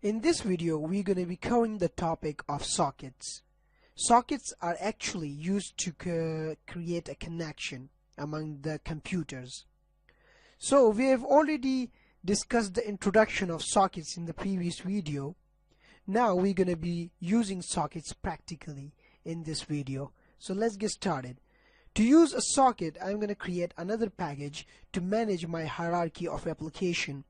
In this video, we're going to be covering the topic of sockets. Sockets are actually used to create a connection among the computers. So we have already discussed the introduction of sockets in the previous video. Now we're going to be using sockets practically in this video. So let's get started. To use a socket, I'm going to create another package to manage my hierarchy of application.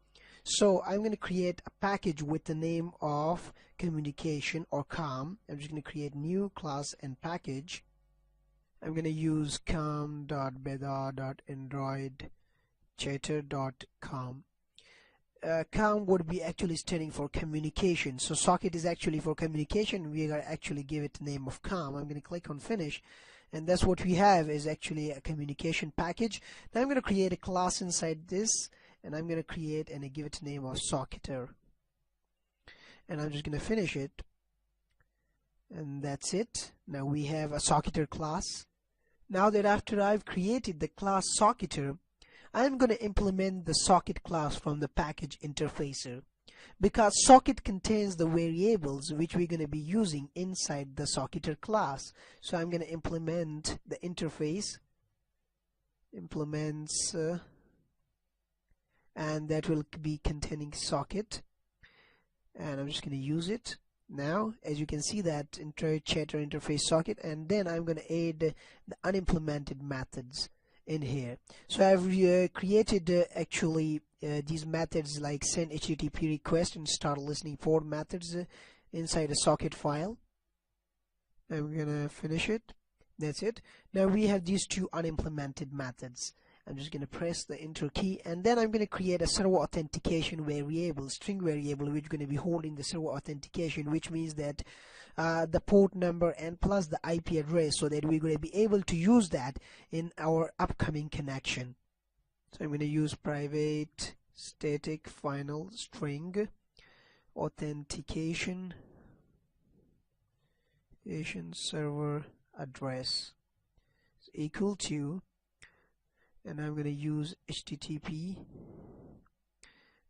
So I'm going to create a package with the name of communication or com. I'm just going to create new class and package. I'm going to use com.beda.androidchatter.com. Com would be actually standing for communication. So socket is actually for communication. We are actually give it the name of com. I'm going to click on finish. And that's what we have is actually a communication package. Now I'm going to create a class inside this. And I'm going to create and give it a name of socketer, and I'm just going to finish it, and that's it. Now we have a socketer class. Now that after I've created the class socketer, I'm going to implement the socket class from the package interfacer, because socket contains the variables which we're going to be using inside the socketer class. So I'm going to implement the interface implements and that will be containing socket, and I'm just going to use it. Now as you can see that Android chatter interface socket, and then I'm going to add the unimplemented methods in here. So I've created actually these methods like send HTTP request and start listening port methods inside a socket file. I'm gonna finish it. That's it. Now we have these two unimplemented methods. I'm just going to press the enter key, and then I'm going to create a server authentication variable, string variable, which is going to be holding the server authentication, which means that the port number and plus the IP address, so that we're going to be able to use that in our upcoming connection. So I'm going to use private static final string authentication server address is equal to, and I'm going to use HTTP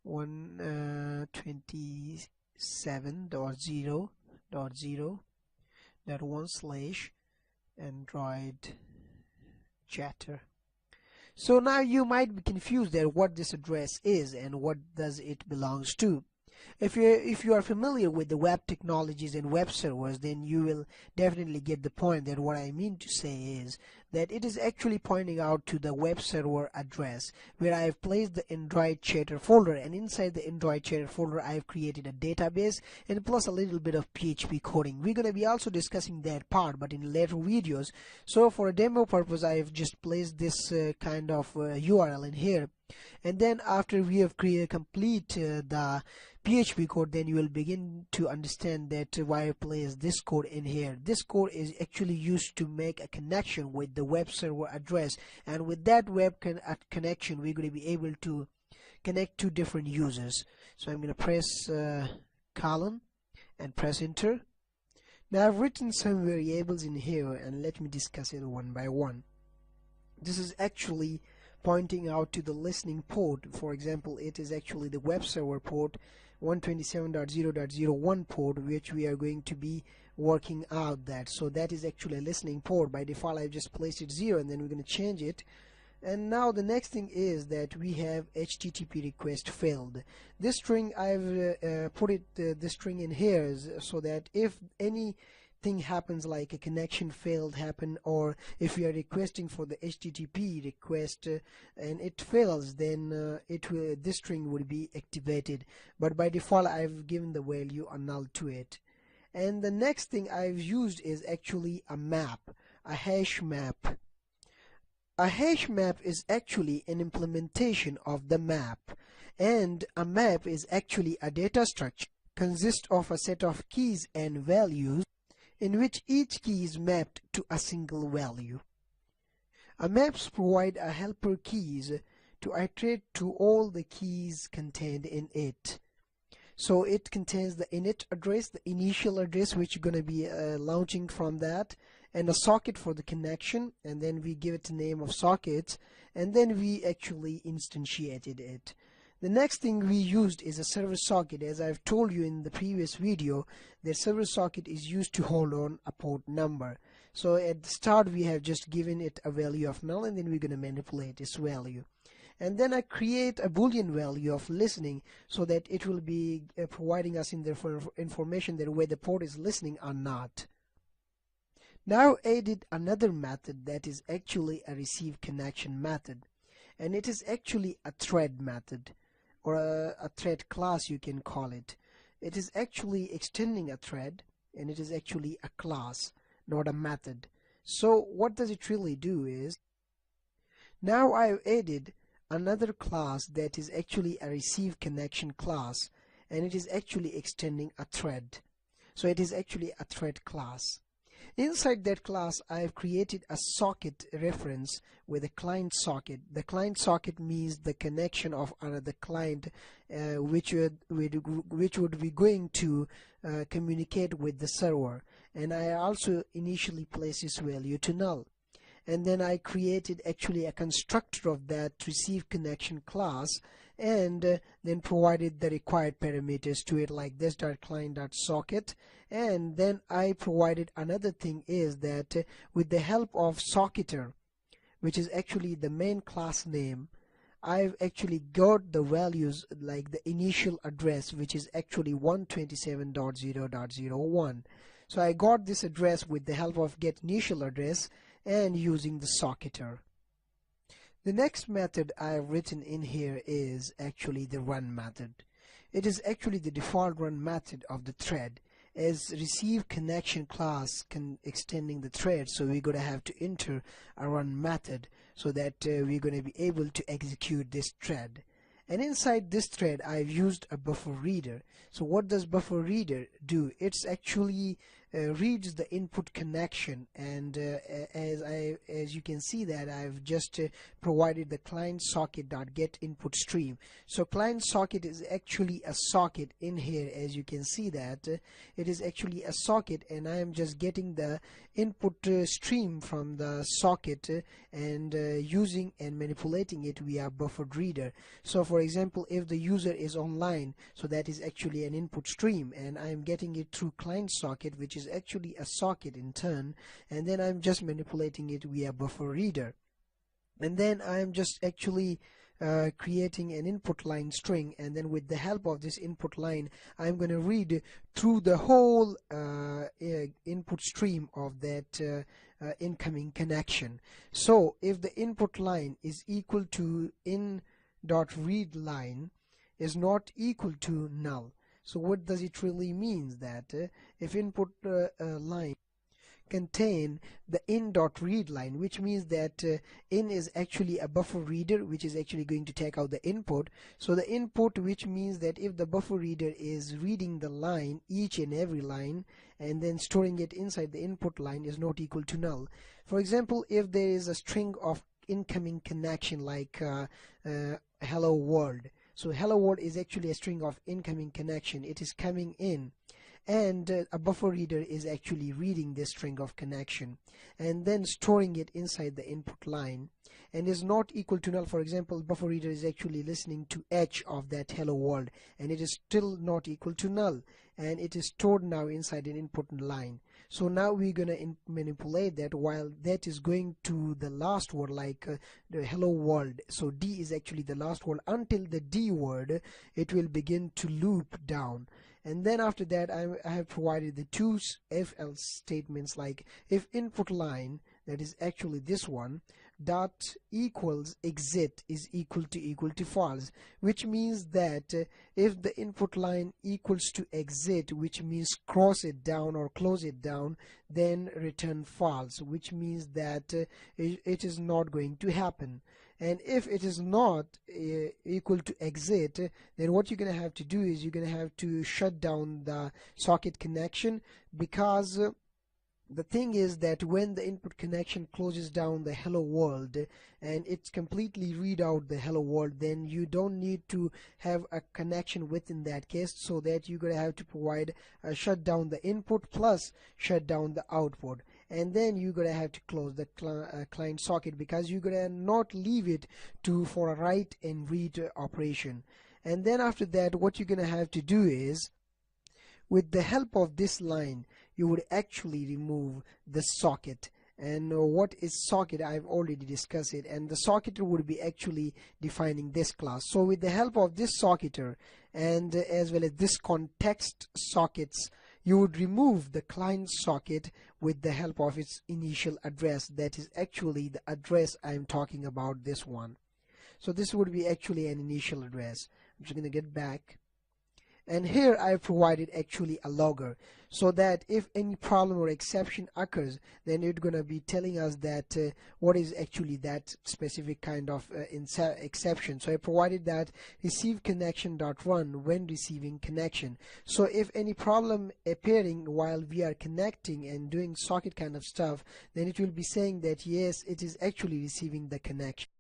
127.0.1/Android chatter. So now you might be confused that what this address is and what does it belongs to. If you are familiar with the web technologies and web servers, then you will definitely get the point that what I mean to say is that it is actually pointing out to the web server address where I have placed the Android chatter folder, and inside the Android chatter folder I have created a database and plus a little bit of PHP coding. We're going to be also discussing that part but in later videos. So for a demo purpose I have just placed this kind of URL in here, and then after we have complete the PHP code, then you will begin to understand that why I place this code in here. This code is actually used to make a connection with the web server address, and with that web connection we're going to be able to connect to different users. So I'm going to press colon and press enter. Now I've written some variables in here, and let me discuss it one by one. This is actually pointing out to the listening port. For example, it is actually the web server port 127.0.01 port, which we are going to be working out that. So that is actually a listening port. By default I've just placed it 0, and then we're going to change it. And now the next thing is that we have HTTP request failed. This string I've put this string in here so that if any thing happens like a connection failed happen, or if we are requesting for the HTTP request and it fails, then this string will be activated, but by default I've given the value a null to it. And the next thing I've used is actually a map, a hash map. A hash map is actually an implementation of the map, and a map is actually a data structure consists of a set of keys and values in which each key is mapped to a single value. A maps provide a helper keys to iterate to all the keys contained in it. So it contains the init address, the initial address which is going to be launching from that, and a socket for the connection, and then we give it the name of sockets, and then we actually instantiated it. The next thing we used is a server socket. As I've told you in the previous video, the server socket is used to hold on a port number. So at the start we have just given it a value of null, and then we're going to manipulate its value. And then I create a boolean value of listening, so that it will be providing us in the information that whether the port is listening or not. Now added another method that is actually a receive connection method, and it is actually a thread method, or a thread class you can call it. It is actually extending a thread, and it is actually a class, not a method. So what does it really do is, now I've added another class that is actually a receive connection class, and it is actually extending a thread. So it is actually a thread class. Inside that class I have created a socket reference with a client socket. The client socket means the connection of another client which would be going to communicate with the server, and I also initially place this value to null. And then I created actually a constructor of that receive connection class, and then provided the required parameters to it, like this.client.socket. And then I provided another thing is that with the help of socketer, which is actually the main class name, I've actually got the values like the initial address, which is actually 127.0.01. So I got this address with the help of get initial address and using the socketer. The next method I have written in here is actually the run method. It is actually the default run method of the thread, as receive connection class extending the thread, so we're going to have to enter a run method so that we're going to be able to execute this thread. And inside this thread I've used a buffer reader. So what does buffer reader do? It's actually reads the input connection, and as you can see that I've just provided the client socket.get input stream. So client socket is actually a socket in here. As you can see that it is actually a socket, and I am just getting the input stream from the socket and using and manipulating it via buffered reader. So for example, if the user is online, so that is actually an input stream, and I am getting it through client socket, which is actually a socket in turn, and then I'm just manipulating it via buffer reader. And then I'm just actually creating an input line string, and then with the help of this input line I'm going to read through the whole input stream of that incoming connection. So if the input line is equal to in.read line is not equal to null. So what does it really mean? That if input line contain the in.read line, which means that in is actually a buffer reader, which is actually going to take out the input. So the input, which means that if the buffer reader is reading the line, each and every line, and then storing it inside the input line, is not equal to null. For example, if there is a string of incoming connection like hello world. So hello world is actually a string of incoming connection. It is coming in, and a buffer reader is actually reading this string of connection and then storing it inside the input line, and is not equal to null. For example, buffer reader is actually listening to h of that hello world, and it is still not equal to null, and it is stored now inside an input line. So now we're gonna manipulate that while that is going to the last word, like the hello world. So D is actually the last word. Until the D word, it will begin to loop down. And then after that I have provided the two if else statements, like if input line, that is actually this one, dot equals exit is equal to false, which means that if the input line equals to exit, which means cross it down or close it down, then return false, which means that it is not going to happen. And if it is not equal to exit, then what you're going to have to do is you're going to have to shut down the socket connection, because the thing is that when the input connection closes down the hello world and it's completely read out the hello world, then you don't need to have a connection within that case, so that you're going to have to provide shut down the input plus shut down the output, and then you're going to have to close the client socket, because you're going to not leave it for a write and read operation. And then after that, what you're gonna have to do is, with the help of this line, you would actually remove the socket. And what is socket? I've already discussed it, and the socketer would be actually defining this class. So with the help of this socketer and as well as this context sockets, you would remove the client socket with the help of its initial address. That is actually the address I'm talking about, this one. So this would be actually an initial address. I'm just going to get back. And here I have provided actually a logger, so that if any problem or exception occurs, then it's going to be telling us that what is actually that specific kind of exception. So I provided that receive connection.run when receiving connection. So if any problem appearing while we are connecting and doing socket kind of stuff, then it will be saying that yes, it is actually receiving the connection.